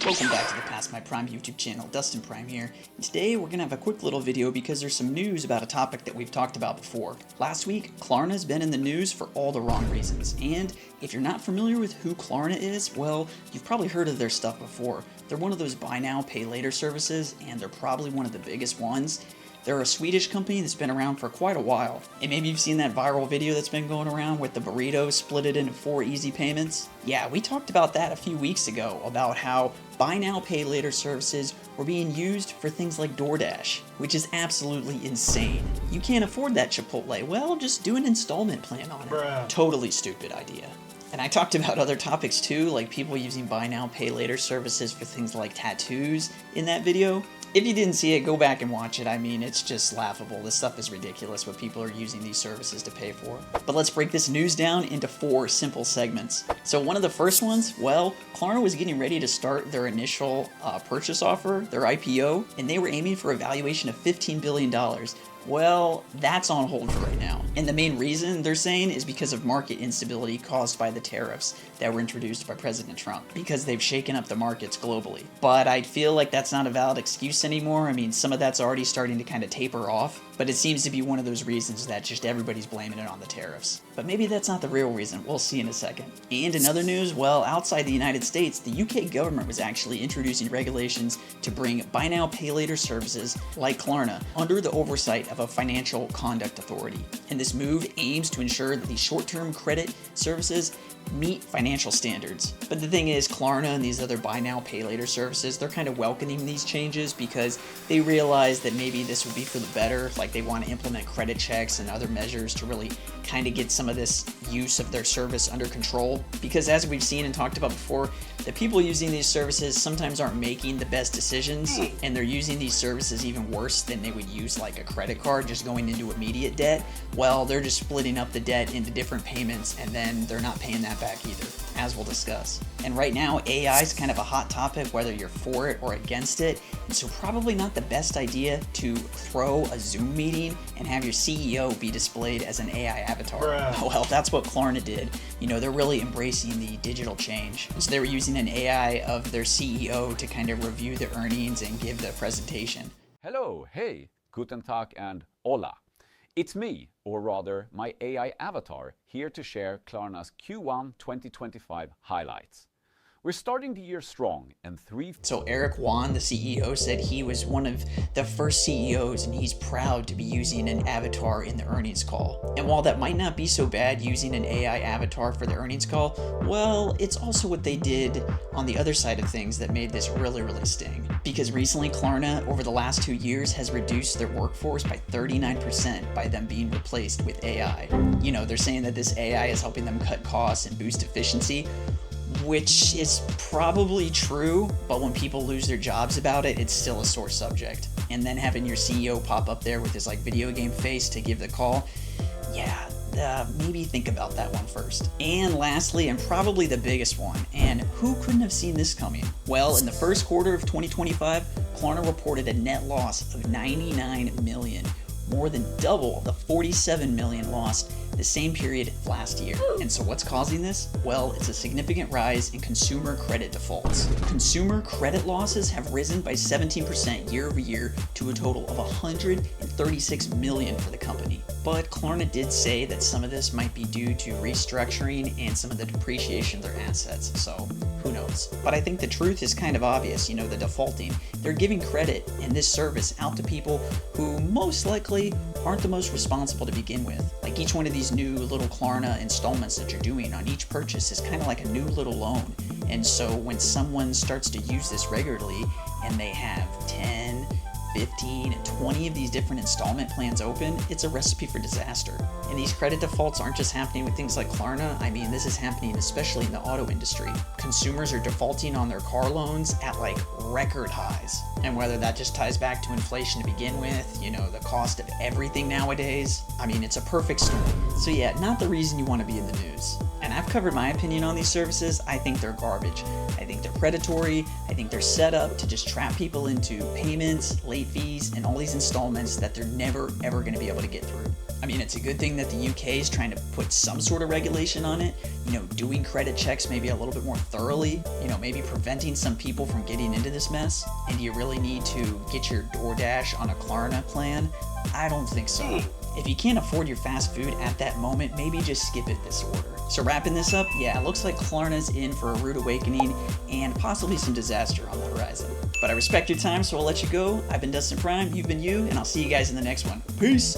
Welcome back to the Past My Prime YouTube channel. Dustin Prime here. And today we're going to have a quick little video because there's some news about a topic that we've talked about before. Last week, Klarna's been in the news for all the wrong reasons. And if you're not familiar with who Klarna is, well, you've probably heard of their stuff before. They're one of those buy now, pay later services, and they're probably one of the biggest ones. They're a Swedish company that's been around for quite a while. And maybe you've seen that viral video that's been going around with the burrito split it into 4 easy payments. Yeah, we talked about that a few weeks ago, about how buy now, pay later services were being used for things like DoorDash, which is absolutely insane. You can't afford that Chipotle, well, just do an installment plan on it. Bruh. Totally stupid idea. And I talked about other topics too, like people using buy now, pay later services for things like tattoos in that video. If you didn't see it, go back and watch it. I mean, it's just laughable. This stuff is ridiculous what people are using these services to pay for. But let's break this news down into 4 simple segments. So one of the first ones, well, Klarna was getting ready to start their initial purchase offer, their IPO, and they were aiming for a valuation of $15 billion. Well, that's on hold for right now. And the main reason they're saying is because of market instability caused by the tariffs that were introduced by President Trump, because they've shaken up the markets globally. But I feel like that's not a valid excuse anymore. I mean, some of that's already starting to kind of taper off, but it seems to be one of those reasons that just everybody's blaming it on the tariffs. But maybe that's not the real reason. We'll see in a second. And in other news, well, outside the United States, the UK government was actually introducing regulations to bring buy now, pay later services like Klarna under the oversight of a financial conduct authority. And this move aims to ensure that these short-term credit services meet financial standards. But the thing is, Klarna and these other buy now, pay later services, they're kind of welcoming these changes because they realize that maybe this would be for the better. Like, they want to implement credit checks and other measures to really kind of get some of this use of their service under control. Because as we've seen and talked about before, the people using these services sometimes aren't making the best decisions, and they're using these services even worse than they would use like a credit card, just going into immediate debt. Well, they're just splitting up the debt into different payments, and then they're not paying that back either, as we'll discuss. And right now, AI is kind of a hot topic, whether you're for it or against it, and so probably not the best idea to throw a Zoom meeting and have your CEO be displayed as an AI avatar. Bruh. Well, that's what Klarna did. You know, they're really embracing the digital change. So they were using an AI of their CEO to kind of review the earnings and give the presentation. Hello, hey, guten tag and hola. It's me, or rather my AI avatar, here to share Klarna's Q1 2025 highlights. We're starting the year strong, and So Eric Wan, the CEO, said he was one of the first CEOs and he's proud to be using an avatar in the earnings call. And while that might not be so bad using an AI avatar for the earnings call, well, it's also what they did on the other side of things that made this really, really sting. Because recently Klarna, over the last 2 years, has reduced their workforce by 39% by them being replaced with AI. You know, they're saying that this AI is helping them cut costs and boost efficiency, which is probably true, but when people lose their jobs about it, it's still a sore subject. And then having your CEO pop up there with his like video game face to give the call, yeah, maybe think about that one first. And lastly, and probably the biggest one, and who couldn't have seen this coming? Well, in the first quarter of 2025, Klarna reported a net loss of 99 million, more than double the 47 million lost the same period last year. And so what's causing this? Well, it's a significant rise in consumer credit defaults. Consumer credit losses have risen by 17% year over year to a total of 136 million for the company. But Klarna did say that some of this might be due to restructuring and some of the depreciation of their assets, so who knows. But I think the truth is kind of obvious, you know, the defaulting. They're giving credit in this service out to people who most likely aren't the most responsible to begin with. Like, each one of these new little Klarna installments that you're doing on each purchase is kind of like a new little loan. And so when someone starts to use this regularly and they have 10, 15, and 20 of these different installment plans open, it's a recipe for disaster. And these credit defaults aren't just happening with things like Klarna. I mean, this is happening especially in the auto industry. Consumers are defaulting on their car loans at like record highs. And whether that just ties back to inflation to begin with, you know, the cost of everything nowadays, I mean, it's a perfect storm. So yeah, not the reason you want to be in the news. And I've covered my opinion on these services. I think they're garbage. I think they're predatory. I think they're set up to just trap people into payments, late late fees and all these installments that they're never ever going to be able to get through. I mean, it's a good thing that the UK is trying to put some sort of regulation on it, doing credit checks maybe a little bit more thoroughly, maybe preventing some people from getting into this mess. And do you really need to get your DoorDash on a Klarna plan? I don't think so. If you can't afford your fast food at that moment, maybe just skip it this order. So wrapping this up, yeah, it looks like Klarna's in for a rude awakening and possibly some disaster on the horizon. But I respect your time, so I'll let you go. I've been Dustin Prime, you've been you, and I'll see you guys in the next one. Peace!